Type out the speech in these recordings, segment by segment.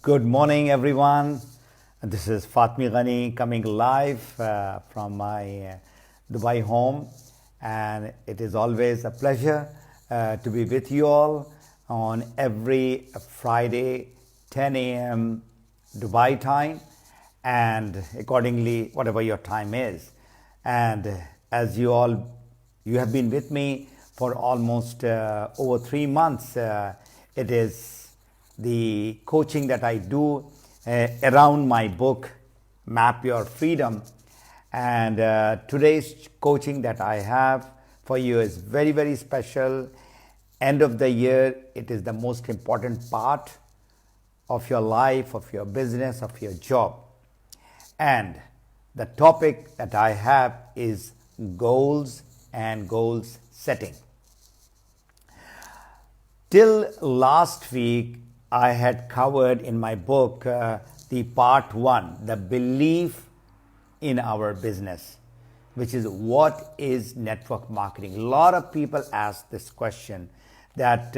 Good morning, everyone. This is Fatmi Ghani coming live from my Dubai home, and it is always a pleasure to be with you all on every Friday, 10 a.m. Dubai time, and accordingly, whatever your time is. And as you have been with me for almost over 3 months. It is the coaching that I do around my book, Map Your Freedom. And today's coaching that I have for you is very, very special. End of the year, it is the most important part of your life, of your business, of your job. And the topic that I have is goals and goals setting. Till last week, I had covered in my book the part one, the belief in our business, which is what is network marketing. A lot of people ask this question that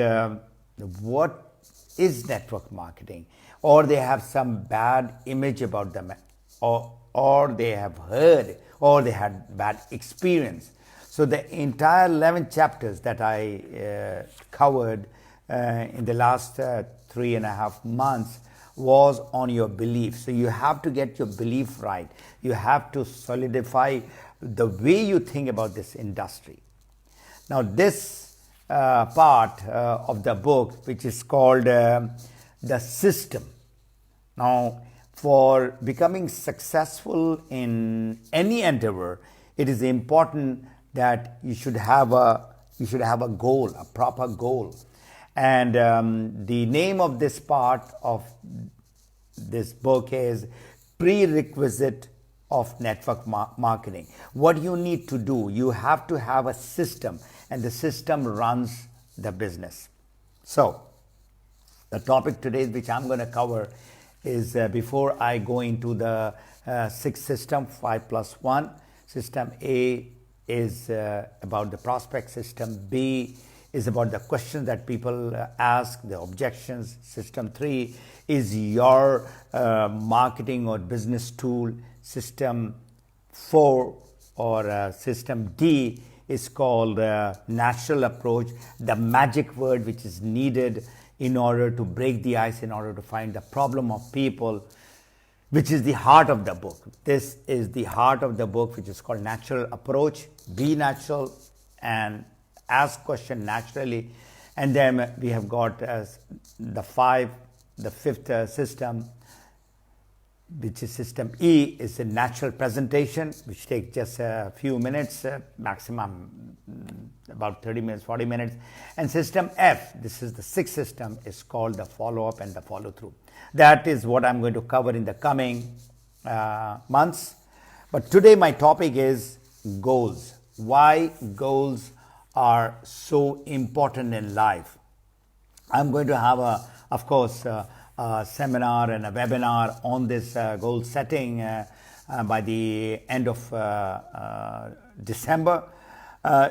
what is network marketing, or they have some bad image about them, or they have heard, or they had bad experience. So the entire 11 chapters that I covered in the last 3.5 months was on your belief. So you have to get your belief right. You have to solidify the way you think about this industry. Now this part of the book, which is called the system. Now for becoming successful in any endeavor, it is important that you should have a goal, a proper goal. And the name of this part of this book is Prerequisite of Network Marketing. What you need to do, you have to have a system, and the system runs the business. So the topic today which I'm going to cover is before I go into the sixth system, 5+1. System A is about the prospect. System B is about the questions that people ask, the objections. System 3 is your marketing or business tool. System 4 or System D is called natural approach, the magic word which is needed in order to break the ice, in order to find the problem of people, which is the heart of the book. This is the heart of the book, which is called natural approach. Be natural and ask question naturally. And then we have got the fifth system, which is System E, is a natural presentation, which takes just a few minutes, maximum about 30 minutes, 40 minutes. And System F, this is the sixth system, is called the follow-up and the follow-through. That is what I'm going to cover in the coming months. But today my topic is goals. Why goals are so important in life. I'm going to have of course, a seminar and a webinar on this goal setting by the end of December.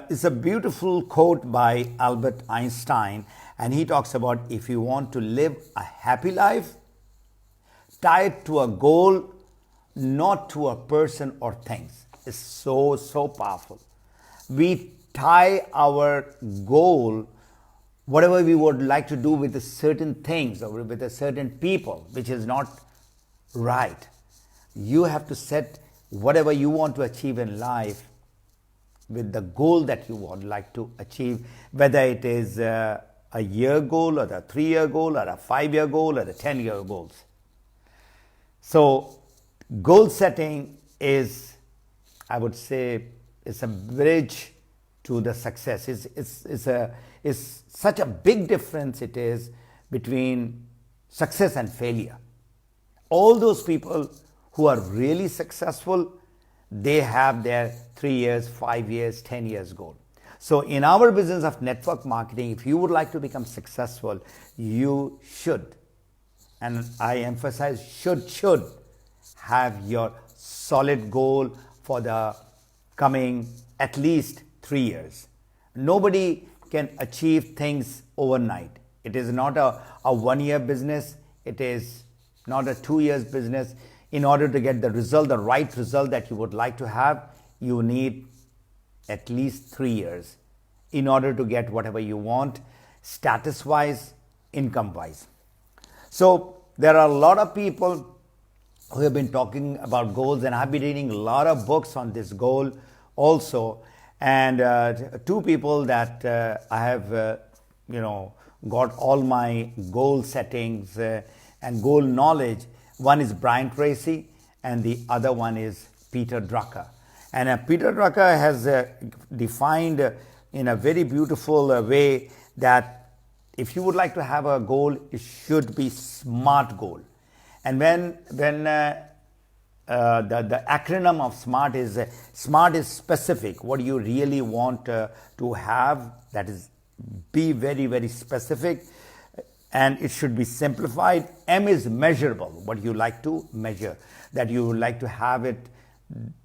It's a beautiful quote by Albert Einstein, and he talks about if you want to live a happy life, tie it to a goal, not to a person or things. It's so powerful. We tie our goal, whatever we would like to do, with certain things or with a certain people, which is not right. You have to set whatever you want to achieve in life with the goal that you would like to achieve, whether it is a year goal or a 3-year goal or a 5-year goal or a 10-year goals. So goal setting is, I would say, it's a bridge to the success. It's such a big difference it is between success and failure. All those people who are really successful, they have their 3 years, 5 years, 10 years goal. So in our business of network marketing, if you would like to become successful, you should, and I emphasize should have your solid goal for the coming at least 3 years. Nobody can achieve things overnight. It is not a 1-year business. It is not a 2 years business. In order to get the result, the right result that you would like to have, you need at least 3 years in order to get whatever you want, status wise, income wise. So there are a lot of people who have been talking about goals, and I've been reading a lot of books on this goal also. And two people that I have got all my goal settings and goal knowledge. One is Brian Tracy and the other one is Peter Drucker. And Peter Drucker has defined in a very beautiful way that if you would like to have a goal, it should be SMART goal. And when the acronym of SMART is specific, what you really want to have, that is, be very, very specific, and it should be simplified. M is measurable, what you like to measure, that you would like to have it,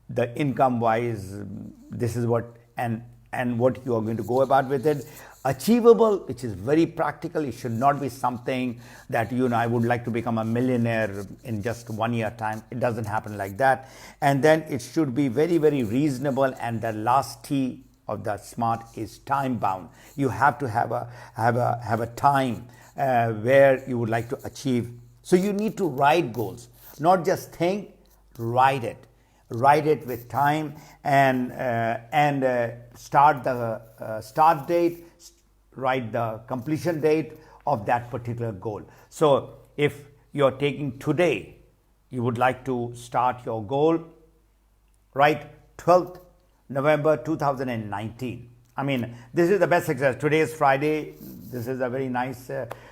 the income wise, this is what, and what you are going to go about with it. Achievable, which is very practical. It should not be something that, I would like to become a millionaire in just 1 year time. It doesn't happen like that. And then it should be very, very reasonable. And the last T of the SMART is time bound. You have to have a time where you would like to achieve. So you need to write goals, not just think, write it. Write it with time and start the start date, write the completion date of that particular goal. So if you're taking today, you would like to start your goal, write 12th November 2019. I mean, this is the best success. Today is Friday. This is a very nice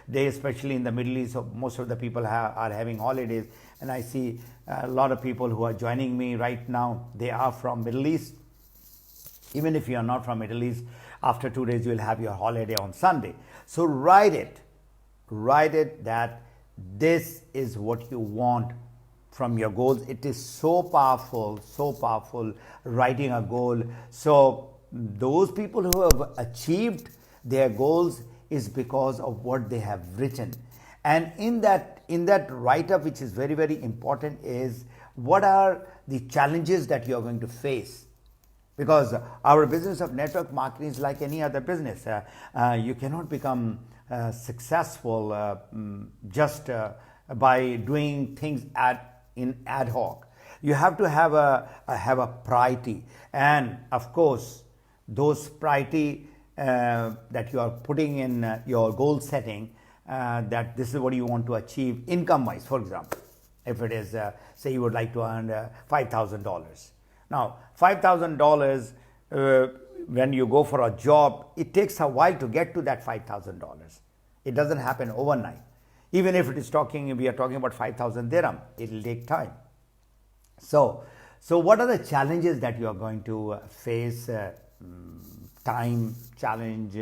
day, especially in the Middle East. So most of the people are having holidays. And I see a lot of people who are joining me right now. They are from Middle East. Even if you are not from Middle East, after 2 days, you will have your holiday on Sunday. So write it. Write it that this is what you want from your goals. It is so powerful, writing a goal. So those people who have achieved their goals is because of what they have written. And in that write-up, which is very, very important, is what are the challenges that you are going to face. Because our business of network marketing is like any other business. You cannot become successful just by doing things in ad hoc. You have to have a priority, and of course, those priority that you are putting in your goal setting. That this is what you want to achieve income wise. For example, if it is say you would like to earn $5,000. Now $5,000 when you go for a job, it takes a while to get to that $5,000. It doesn't happen overnight. Even if we are talking about 5,000 dirham, it will take time. So what are the challenges that you are going to face? Time challenge,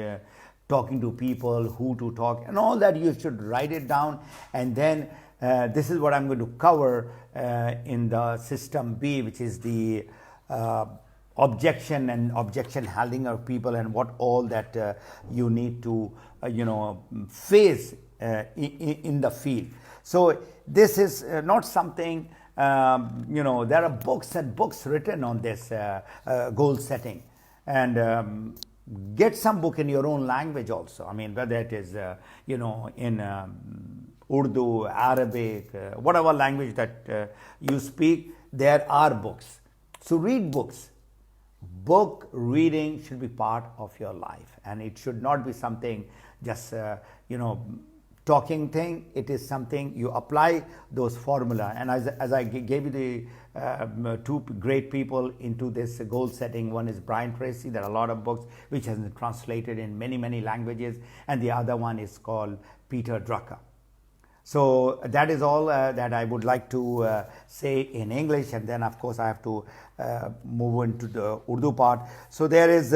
talking to people, who to talk, and all that. You should write it down. And then this is what I'm going to cover in the system B, which is the objection and objection handling of people, and what all that you need to face in the field. So this is not something, there are books and books written on this goal setting. And get some book in your own language also. I mean, whether it is, in Urdu, Arabic, whatever language that you speak, there are books. So read books. Book reading should be part of your life, and it should not be something just, talking thing. It is something you apply those formula. And as I gave you the two great people into this goal setting, one is Brian Tracy. There are a lot of books which has been translated in many, many languages, and the other one is called Peter Drucker. So that is all that I would like to say in English, and then of course I have to move into the Urdu part. So there is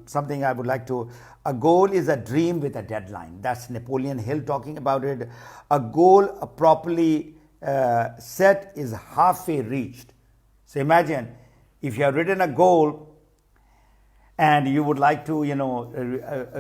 something I would like to. A goal is a dream with a deadline. That's Napoleon Hill talking about it. A goal properly set is halfway reached. So imagine if you have written a goal and you would like to,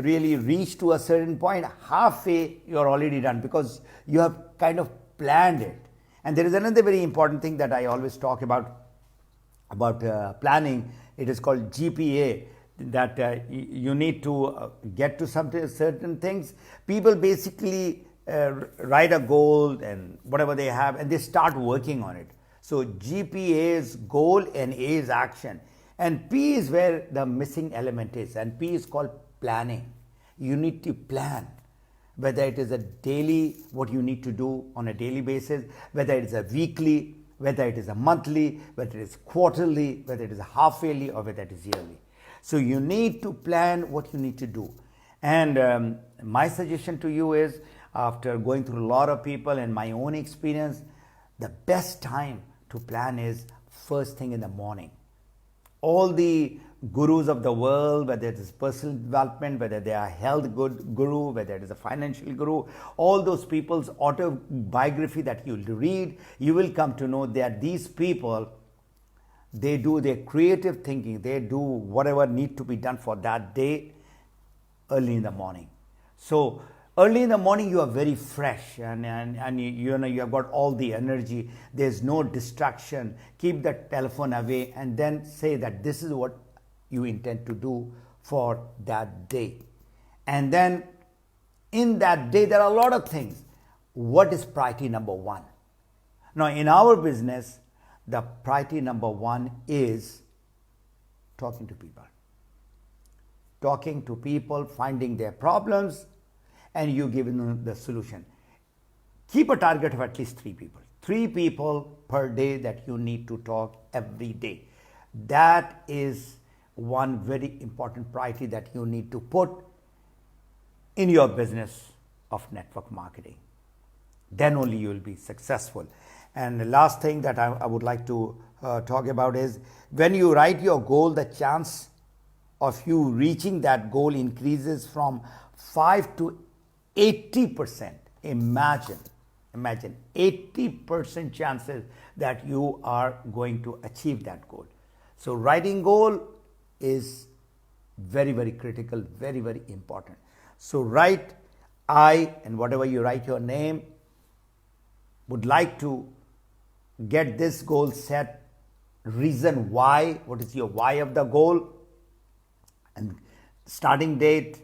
really reach to a certain point, halfway you're already done, because you have kind of planned it. And there is another very important thing that I always talk about planning. It is called GPA, that you need to get to certain things. People basically write a goal and whatever they have, and they start working on it. So GPA is goal and A is action. And P is where the missing element is, and P is called planning. You need to plan, whether it is a daily, what you need to do on a daily basis, whether it is a weekly, whether it is a monthly, whether it is quarterly, whether it is a half yearly, or whether it is yearly. So you need to plan what you need to do. And my suggestion to you is, after going through a lot of people and my own experience, the best time to plan is first thing in the morning. All the gurus of the world, whether it is personal development, whether they are health guru, whether it is a financial guru, all those people's autobiography that you'll read, you will come to know that these people, they do their creative thinking, they do whatever need to be done for that day early in the morning. So early in the morning you are very fresh, and you know you have got all the energy. There's no distraction. Keep the telephone away, and then say that this is what you intend to do for that day. And then in that day there are a lot of things. What is priority number one? Now in our business, the priority number one is talking to people. Talking to people, finding their problems, and you giving them the solution. Keep a target of at least 3 people. 3 people per day that you need to talk every day. That is one very important priority that you need to put in your business of network marketing. Then only you will be successful. And the last thing that I would like to talk about is, when you write your goal, the chance of you reaching that goal increases from 5 to 80%. Imagine 80% chances that you are going to achieve that goal. So writing goal is very, very critical, very, very important. So write I, and whatever you write your name, would like to get this goal set, reason why, what is your why of the goal, and starting date.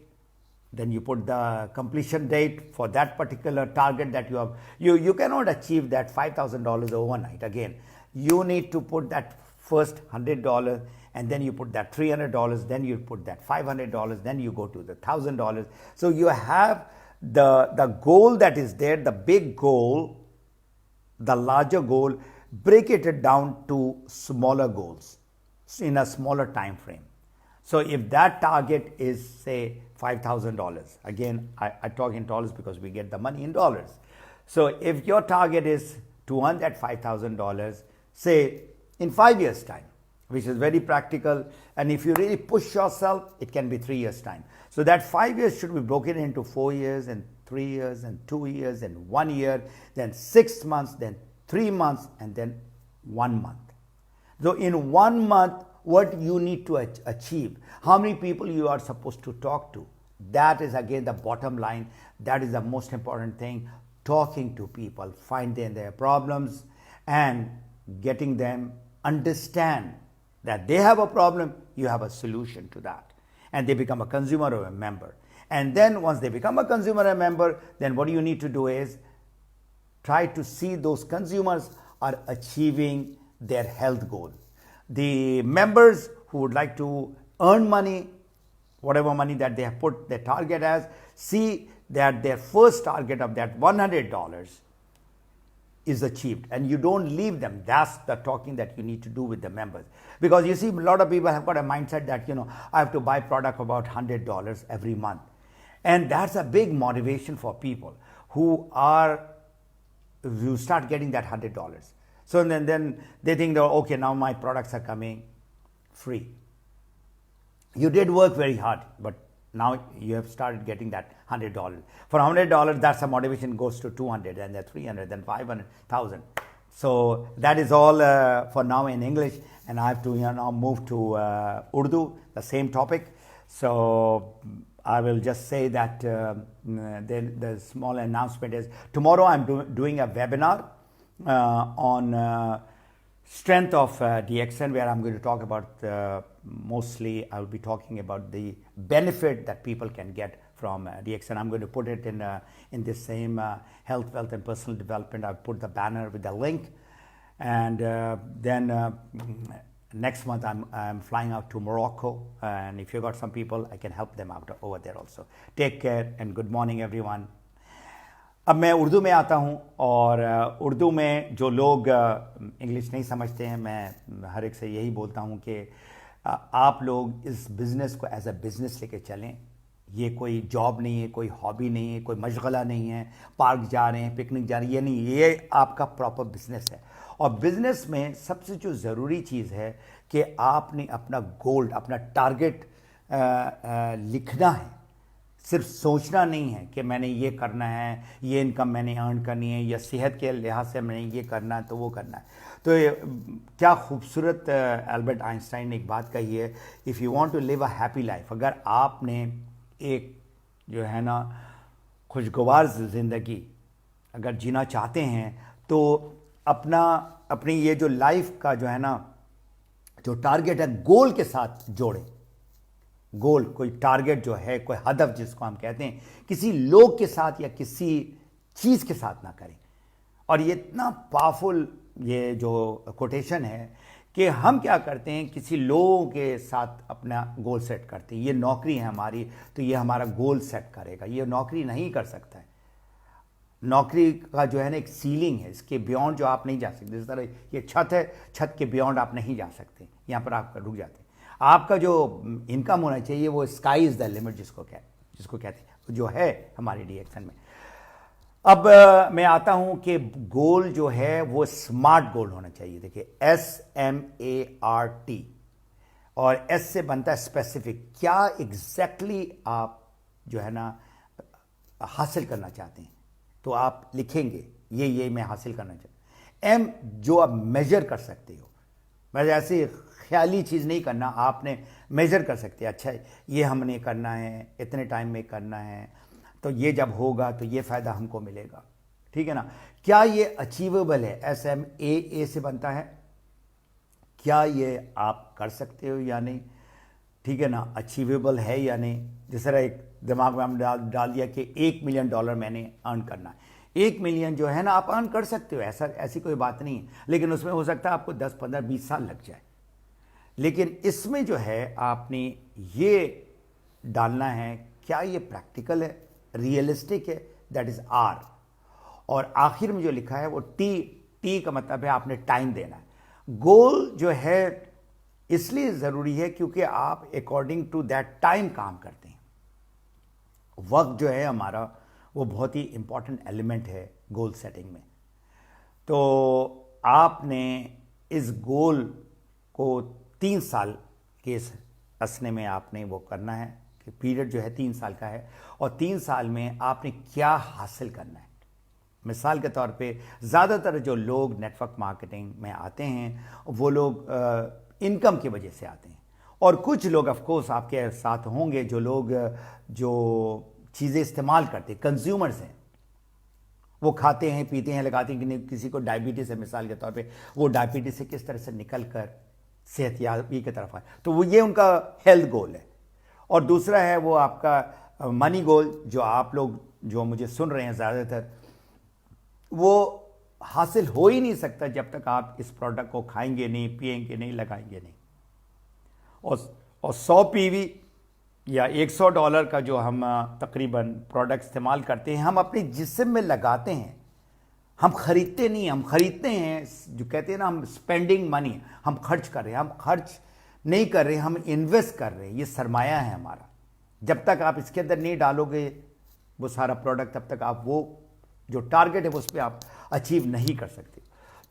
Then you put the completion date for that particular target that you have. You cannot achieve that $5,000 overnight. Again, you need to put that first $100, and then you put that $300, then you put that $500, then you go to the $1,000. So you have the goal that is there, the big goal, the larger goal, break it down to smaller goals in a smaller time frame. So if that target is, say, $5,000, again, I talk in dollars because we get the money in dollars. So if your target is to earn that $5,000, say, in 5 years' time, which is very practical, and if you really push yourself, it can be 3 years' time. So that 5 years should be broken into 4 years, and 3 years, and 2 years, and 1 year, then 6 months, then 3 months, and then 1 month. So in 1 month, what you need to achieve, how many people you are supposed to talk to, that is again the bottom line. That is the most important thing. Talking to people, finding their problems and getting them understand that they have a problem, you have a solution to that, and they become a consumer or a member. And then once they become a consumer or a member, then what you need to do is try to see those consumers are achieving their health goal. The members who would like to earn money, whatever money that they have put their target as, see that their first target of that $100 is achieved, and you don't leave them. That's the talking that you need to do with the members. Because you see, a lot of people have got a mindset that, I have to buy product about $100 every month. And that's a big motivation for people who start getting that $100. So then they think that, okay, now my products are coming free. You did work very hard, but now you have started getting that $100. For $100, that's the motivation goes to 200, and then 300, then 500, 1,000. So that is all for now in English, and I have to now move to Urdu, the same topic. So I will just say that the small announcement is tomorrow I'm doing a webinar on strength of DXN, where I'm going to talk about mostly I'll be talking about the benefit that people can get from DXN. I'm going to put it in this same health, wealth, and personal development. I'll put the banner with the link, and then next month I'm flying out to Morocco, and if you got some people, I can help them out over there also. Take care and good morning everyone. अब मैं उर्दू में आता हूँ, और उर्दू में जो लोग English नहीं समझते हैं, मैं हर एक से यही बोलता हूँ कि आप लोग इस बिज़नेस को एज अ बिज़नेस लेके चलें. ये कोई जॉब नहीं है, कोई हॉबी नहीं है, कोई मशगला नहीं है, पार्क जा रहे हैं, पिकनिक जा रहे हैं, ये नहीं, ये आपका प्रॉपर बिज़नेस है. और बिज़नेस में सबसे जो ज़रूरी चीज़ है कि आपने अपना गोल, अपना टारगेट लिखना है. सिर्फ सोचना नहीं है कि मैंने ये करना है, ये इनकम मैंने अर्न करनी है, या सेहत के लिहाज से मैंने ये करना है तो वो करना है. तो क्या खूबसूरत अल्बर्ट आइंस्टाइन ने एक बात कही है, if you want to live a happy life, अगर आपने एक जो है ना खुशगवार ज़िंदगी अगर जीना चाहते हैं, तो अपनी ये जो लाइफ का जो है ना जो टारगेट है, गोल के साथ जोड़ें. गोल, कोई टारगेट जो है, कोई हदफ जिसको हम कहते हैं, किसी लोग के साथ या किसी चीज़ के साथ ना करें. और ये इतना पावरफुल ये जो कोटेशन है कि हम क्या करते हैं, किसी लोगों के साथ अपना गोल सेट करते हैं. ये नौकरी है हमारी, तो ये हमारा गोल सेट करेगा. ये नौकरी नहीं कर सकता है. नौकरी का जो है ना एक सीलिंग है, इसके बियॉन्ड जो आप नहीं जा सकते. जिस तरह ये छत है, छत के बियॉन्ड आप नहीं जा सकते, यहाँ पर आप रुक जाते हैं. आपका जो इनकम होना चाहिए वो स्काई इज़ द लिमिट जिसको कहते हैं, जो है हमारी DXN में. अब मैं आता हूं कि गोल जो है वो स्मार्ट गोल होना चाहिए. देखिए SMART, और S से बनता है स्पेसिफिक. क्या एग्जैक्टली आप जो है ना हासिल करना चाहते हैं, तो आप लिखेंगे ये मैं हासिल करना चाहता हूं. M जो आप मेजर कर सकते हो, बस ऐसी ख्याली चीज़ नहीं करना, आपने मेजर कर सकते हैं. अच्छा ये हमने करना है, इतने टाइम में करना है, तो ये जब होगा तो ये फ़ायदा हमको मिलेगा. ठीक है ना. क्या ये अचीवेबल है? SMAA से बनता है. क्या ये आप कर सकते हो या नहीं? ठीक है ना. अचीवेबल है या नहीं. जिस तरह एक दिमाग में हम डाल दिया कि $1 मिलियन मैंने अर्न करना है. 1 मिलियन जो है ना आप अर्न कर सकते हो, ऐसी कोई बात नहीं है, लेकिन उसमें हो सकता है आपको 10, 15, 20 साल लग जाए. लेकिन इसमें जो है आपने ये डालना है, क्या ये प्रैक्टिकल है, रियलिस्टिक है, दैट इज़ R. और आखिर में जो लिखा है वो T का मतलब है आपने टाइम देना है. गोल जो है इसलिए ज़रूरी है क्योंकि आप अकॉर्डिंग टू दैट टाइम काम करते हैं. वक्त जो है हमारा वो बहुत ही इंपॉर्टेंट एलिमेंट है गोल सेटिंग में. तो आपने इस गोल को 3 साल के असने में आपने वो करना है कि पीरियड जो है 3 साल का है, और 3 साल में आपने क्या हासिल करना है. मिसाल के तौर पे ज़्यादातर जो लोग नेटवर्क मार्केटिंग में आते हैं वो लोग इनकम की वजह से आते हैं, और कुछ लोग ऑफ कोर्स आपके साथ होंगे जो लोग जो चीज़ें इस्तेमाल करते हैं, कंज्यूमर्स हैं. वो खाते हैं, पीते हैं, लगाते हैं. कि किसी को डायबिटीज़ है मिसाल के तौर पे, वो डायबिटीज़ से किस तरह से निकल कर सेहतयाबी की तरफ आए, तो वो ये उनका हेल्थ गोल है. और दूसरा है वो आपका मनी गोल, जो आप लोग जो मुझे सुन रहे हैं ज़्यादातर, वो हासिल हो ही नहीं सकता जब तक आप इस प्रोडक्ट को खाएंगे नहीं, पिएंगे नहीं, लगाएंगे नहीं. और 100 PV या $100 का जो हम तकरीबन प्रोडक्ट इस्तेमाल करते हैं, हम अपने जिस्म में लगाते हैं. हम खरीदते नहीं, हम खरीदते हैं, जो कहते हैं ना हम स्पेंडिंग मनी, हम खर्च कर रहे हैं. हम खर्च नहीं कर रहे, हम इन्वेस्ट कर रहे हैं. ये सरमाया है हमारा. जब तक आप इसके अंदर नहीं डालोगे वो सारा प्रोडक्ट, तब तक आप वो जो टारगेट है उस पर आप अचीव नहीं कर सकते.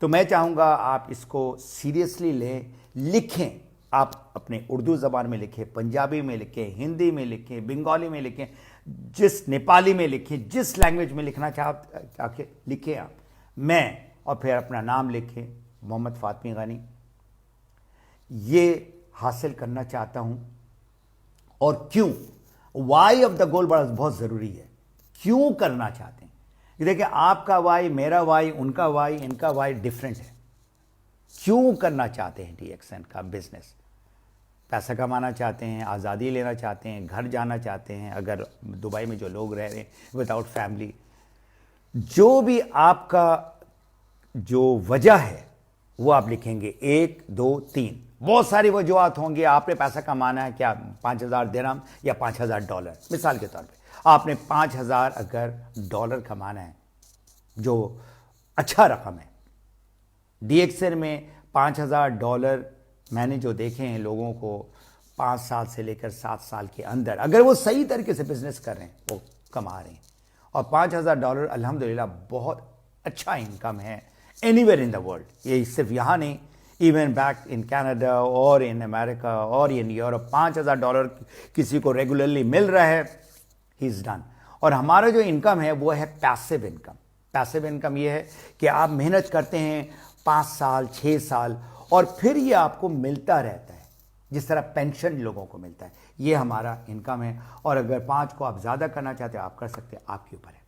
तो मैं चाहूँगा आप इसको सीरियसली लें, लिखें. आप अपने उर्दू ज़बान में लिखें, पंजाबी में लिखें, हिंदी में लिखें, बंगाली में लिखें, जिस नेपाली में लिखें, जिस लैंग्वेज में लिखना चाहे लिखें आप. मैं और फिर अपना नाम लिखें, मोहम्मद फ़ातमी गनी. ये हासिल करना चाहता हूँ. और क्यों? वाई ऑफ द गोल बहुत ज़रूरी है। क्यों करना चाहते हैं? देखिए, आपका वाई, मेरा वाई, उनका वाई, इनका वाई डिफरेंट है। क्यों करना चाहते हैं DXN का बिजनेस? पैसा कमाना चाहते हैं, आज़ादी लेना चाहते हैं, घर जाना चाहते हैं, अगर दुबई में जो लोग रह रहे हैं विदाउट फैमिली, जो भी आपका जो वजह है वो आप लिखेंगे 1 2 3। बहुत सारी वजूहत होंगी। आपने पैसा कमाना है, क्या 5,000 दिरहम या $5,000? मिसाल के तौर पे आपने 5,000 अगर डॉलर कमाना है, जो अच्छा रकम है। DXN में $5,000 मैंने जो देखे हैं लोगों को 5 साल से लेकर 7 साल के अंदर, अगर वो सही तरीके से बिजनेस कर रहे हैं, वो कमा रहे हैं। और $5,000 अल्हम्दुलिल्लाह बहुत अच्छा इनकम है एनीवेयर इन द वर्ल्ड। ये सिर्फ यहाँ नहीं, इवन बैक इन कनाडा और इन अमेरिका और इन यूरोप $5,000 किसी को रेगुलरली मिल रहा है, ही इज डन। और हमारा जो इनकम है वो है पैसिव इनकम। पैसिव इनकम ये है कि आप मेहनत करते हैं 5 साल 6 साल और फिर ये आपको मिलता रहता है, जिस तरह पेंशन लोगों को मिलता है। ये हमारा इनकम है। और अगर 5 को आप ज़्यादा करना चाहते हैं, आप कर सकते हैं, आपके ऊपर है।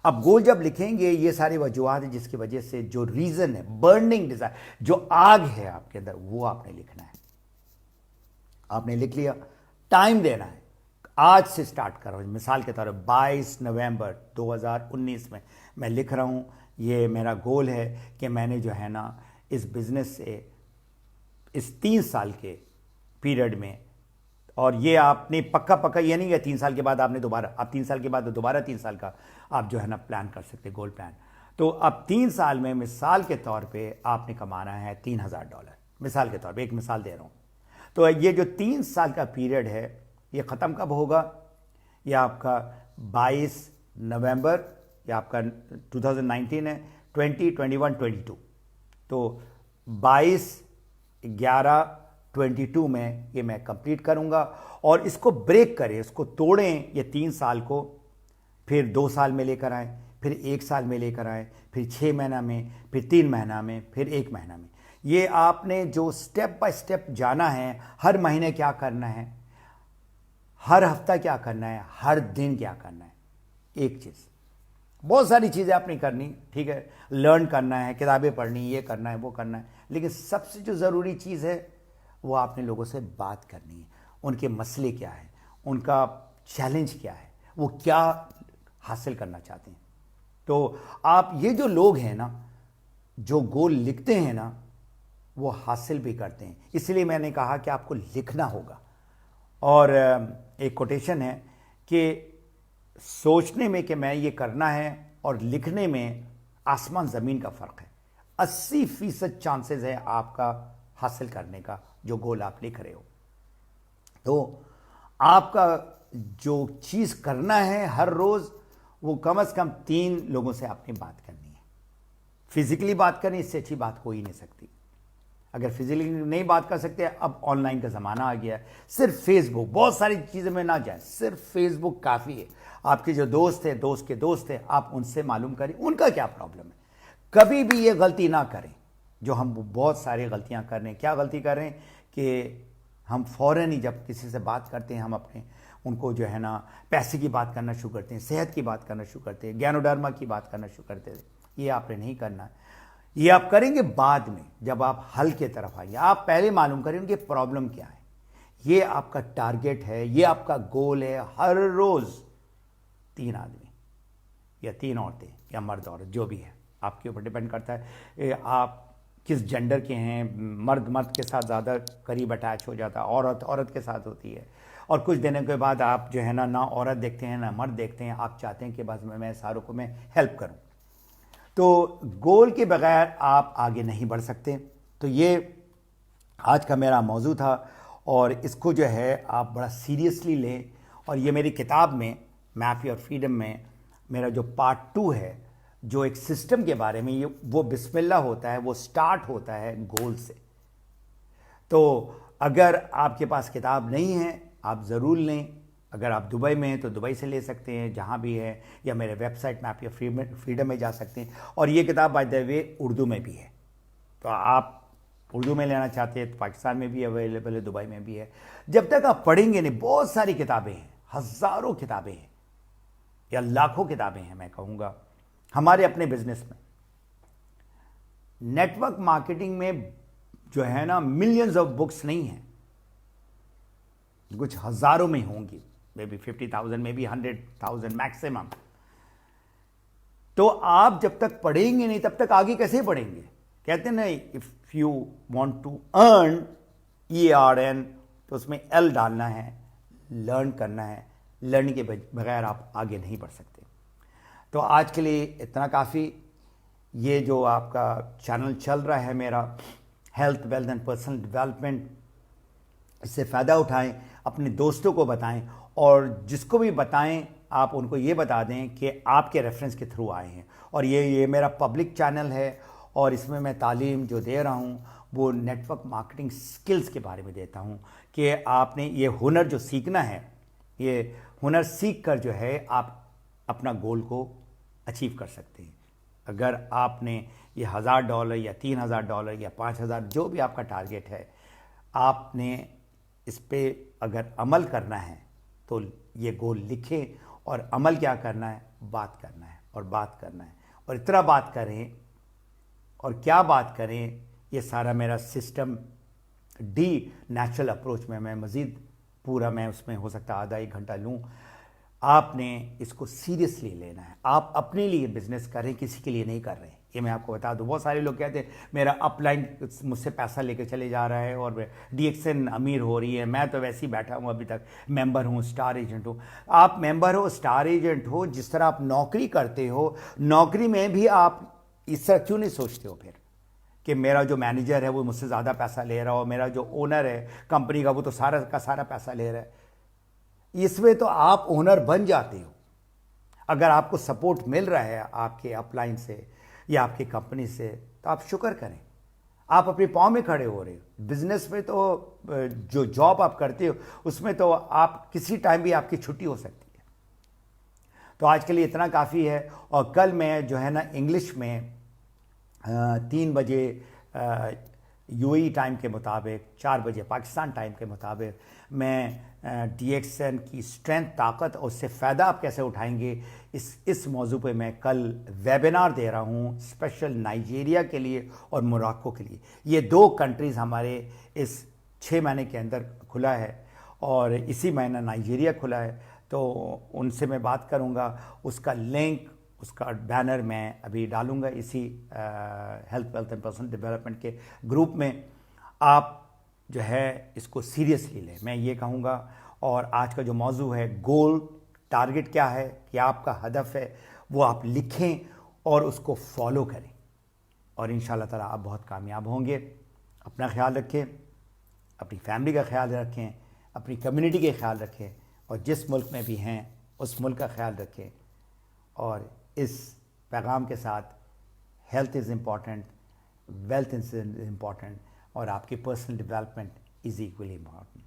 अब गोल जब लिखेंगे, ये सारी वजूहत है जिसकी वजह से जो रीज़न है, बर्निंग डिज़ायर, जो आग है आपके अंदर, वो आपने लिखना है। आपने लिख लिया, टाइम देना है। आज से स्टार्ट कर रहा हूँ, मिसाल के तौर पर 22 नवंबर 2019 में मैं लिख रहा हूँ, ये मेरा गोल है कि मैंने जो है ना इस बिज़नेस से इस 3 साल के पीरियड में, और ये आपने पक्का ये नहीं है 3 साल के बाद आपने दोबारा, आप 3 साल के बाद दोबारा 3 साल का आप जो है ना प्लान कर सकते, गोल प्लान। तो अब 3 साल में मिसाल के तौर पे आपने कमाना है $3,000, मिसाल के तौर पे एक मिसाल दे रहा हूँ। तो ये जो 3 साल का पीरियड है, ये ख़त्म कब होगा? ये आपका 22 नवंबर, ये आपका 2019 है, 20, 21, 22। तो 22/11/22 में ये मैं कंप्लीट करूंगा। और इसको ब्रेक करें, इसको तोड़ें, ये 3 साल को फिर 2 साल में लेकर आए, फिर 1 साल में लेकर आए, फिर 6 महीना में, फिर 3 महीना में, फिर 1 महीना में। ये आपने जो स्टेप बाय स्टेप जाना है, हर महीने क्या करना है, हर हफ्ता क्या करना है, हर दिन क्या करना है। एक चीज़, बहुत सारी चीज़ें आपने करनी, ठीक है, लर्न करना है, किताबें पढ़नी, ये करना है, वो करना है, लेकिन सबसे जो ज़रूरी चीज़ है वो आपने लोगों से बात करनी है। उनके मसले क्या है, उनका चैलेंज क्या है, वो क्या हासिल करना चाहते हैं। तो आप ये जो लोग हैं ना, जो गोल लिखते हैं ना, वो हासिल भी करते हैं। इसलिए मैंने कहा कि आपको लिखना होगा। और एक कोटेशन है कि सोचने में कि मैं ये करना है और लिखने में आसमान ज़मीन का फ़र्क है। 80% चांसेस है आपका हासिल करने का, जो गोल आप लिख रहे हो। तो आपका जो चीज़ करना है हर रोज़, वो कम से कम 3 लोगों से आपने बात करनी है। फिजिकली बात करनी, इससे अच्छी बात हो ही नहीं सकती। अगर फिजिकली नहीं बात कर सकते, अब ऑनलाइन का ज़माना आ गया है। सिर्फ फेसबुक, बहुत सारी चीज़ों में ना जाए, सिर्फ फेसबुक काफ़ी है। आपके जो दोस्त है, दोस्त के दोस्त है, आप उनसे मालूम करें उनका क्या प्रॉब्लम है। कभी भी ये गलती ना करें जो हम बहुत सारी गलतियां कर रहे हैं। क्या गलती कर रहे हैं कि हम फ़ौरन ही जब किसी से बात करते हैं, हम अपने उनको जो है ना पैसे की बात करना शुरू करते हैं, सेहत की बात करना शुरू करते हैं, ज्ञानोधर्म की बात करना शुरू करते हैं। ये आपने नहीं करना है। ये आप करेंगे बाद में, जब आप हल की तरफ आएंगे। आप पहले मालूम करें उनकी प्रॉब्लम क्या है। ये आपका टारगेट है, ये आपका गोल है। हर रोज़ 3 आदमी या 3 औरतें या मर्द औरत जो भी है, आपके ऊपर डिपेंड करता है आप किस जेंडर के हैं। मर्द मर्द के साथ ज़्यादा करीब अटैच हो जाता है, औरत औरत के साथ होती है। और कुछ दिनों के बाद आप जो है ना औरत देखते हैं ना मर्द देखते हैं, आप चाहते हैं कि बस मैं सारों को मैं हेल्प करूं। तो गोल के बगैर आप आगे नहीं बढ़ सकते। तो ये आज का मेरा मौजू था, और इसको जो है आप बड़ा सीरियसली लें। और ये मेरी किताब में, मैप योर फ्रीडम में, मेरा जो पार्ट 2 है, जो एक सिस्टम के बारे में, ये वो बिस्मिल्लाह होता है, वो स्टार्ट होता है गोल से। तो अगर आपके पास किताब नहीं है, आप ज़रूर लें। अगर आप दुबई में हैं तो दुबई से ले सकते हैं, जहाँ भी है, या मेरे वेबसाइट मैप योर फ्रीडम में जा सकते हैं। और ये किताब बाय द वे उर्दू में भी है, तो आप उर्दू में लेना चाहते हैं तो पाकिस्तान में भी अवेलेबल है, दुबई में भी है। जब तक आप पढ़ेंगे नहीं, बहुत सारी किताबें हैं, हज़ारों किताबें हैं या लाखों किताबें हैं, मैं कहूँगा हमारे अपने बिजनेस में। नेटवर्क मार्केटिंग में जो है ना, मिलियंस ऑफ बुक्स नहीं हैं, कुछ हज़ारों में होंगी, may be 50,000, may be 100,000 maximum. तो आप जब तक पढ़ेंगे नहीं तब तक आगे कैसे पढ़ेंगे? कहते हैं ना, if you want to earn, EARN, तो उसमें L डालना है, लर्न करना है। लर्निंग के बगैर आप आगे नहीं बढ़ सकते। तो आज के लिए इतना काफ़ी। ये जो आपका चैनल चल रहा है मेरा, health, wealth and personal development, इससे फ़ायदा उठाएं, अपने दोस्तों को बताएं, और जिसको भी बताएं आप उनको ये बता दें कि आपके रेफरेंस के थ्रू आए हैं। और ये मेरा पब्लिक चैनल है, और इसमें मैं तालीम जो दे रहा हूँ वो नेटवर्क मार्केटिंग स्किल्स के बारे में देता हूँ कि आपने ये हुनर जो सीखना है, ये हुनर सीख कर जो है आप अपना गोल को अचीव कर सकते हैं। अगर आपने ये $1,000 या $3,000 या $5,000, जो भी आपका टारगेट है, आपने इस पे अगर अमल करना है तो ये गोल लिखें, और अमल क्या करना है? बात करना है और बात करना है, और इतना बात करें। और क्या बात करें? ये सारा मेरा सिस्टम डी नेचुरल अप्रोच में मैं मज़ीद पूरा, मैं उसमें हो सकता है आधा 1 घंटा लूँ। आपने इसको सीरियसली लेना है। आप अपने लिए बिजनेस करें, किसी के लिए नहीं कर रहे। ये मैं आपको बता दूं, बहुत सारे लोग कहते हैं मेरा अपलाइन मुझसे पैसा लेके चले जा रहा है और DXN अमीर हो रही है, मैं तो वैसे ही बैठा हूँ, अभी तक मेंबर हूँ, स्टार एजेंट हूँ। आप मेंबर हो, स्टार एजेंट हो, जिस तरह आप नौकरी करते हो, नौकरी में भी आप इस तरह क्यों नहीं सोचते हो फिर कि मेरा जो मैनेजर है वो मुझसे ज़्यादा पैसा ले रहा हो, मेरा जो ओनर है कंपनी का वो तो सारा का सारा पैसा ले रहा है। इसमें तो आप ओनर बन जाते हो। अगर आपको सपोर्ट मिल रहा है आपके अपलाइन से या आपकी कंपनी से, तो आप शुक्र करें, आप अपने पाँव में खड़े हो रहे हो। बिजनेस में तो जो जॉब आप करते हो उसमें तो आप किसी टाइम भी आपकी छुट्टी हो सकती है। तो आज के लिए इतना काफ़ी है। और कल मैं जो है ना इंग्लिश में 3 बजे UAE टाइम के मुताबिक, 4 बजे पाकिस्तान टाइम के मुताबिक, मैं DXN की स्ट्रेंथ, ताकत और उससे फ़ायदा आप कैसे उठाएंगे, इस मौजू पे मैं कल वेबिनार दे रहा हूँ, स्पेशल नाइजीरिया के लिए और मोरक्को के लिए। ये 2 कंट्रीज़ हमारे इस 6 महीने के अंदर खुला है, और इसी महीना नाइजीरिया खुला है। तो उनसे मैं बात करूँगा, उसका लिंक, उसका बैनर मैं अभी डालूंगा इसी health, wealth and personal development के ग्रुप में। आप जो है इसको सीरियसली लें, मैं ये कहूँगा। और आज का जो मौजू है, गोल, टारगेट क्या है, क्या आपका हदफ है, वो आप लिखें और उसको फॉलो करें, और इंशाल्लाह ताला आप बहुत कामयाब होंगे। अपना ख्याल रखें, अपनी फैमिली का ख्याल रखें, अपनी कम्युनिटी का ख्याल रखें, और जिस मुल्क में भी हैं उस मुल्क का ख्याल रखें। और इस पैगाम के साथ, health is important, wealth is important, और आपकी personal development is equally important.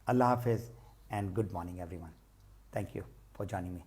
अल्लाह हाफिज़ and good morning everyone. Thank you for joining me.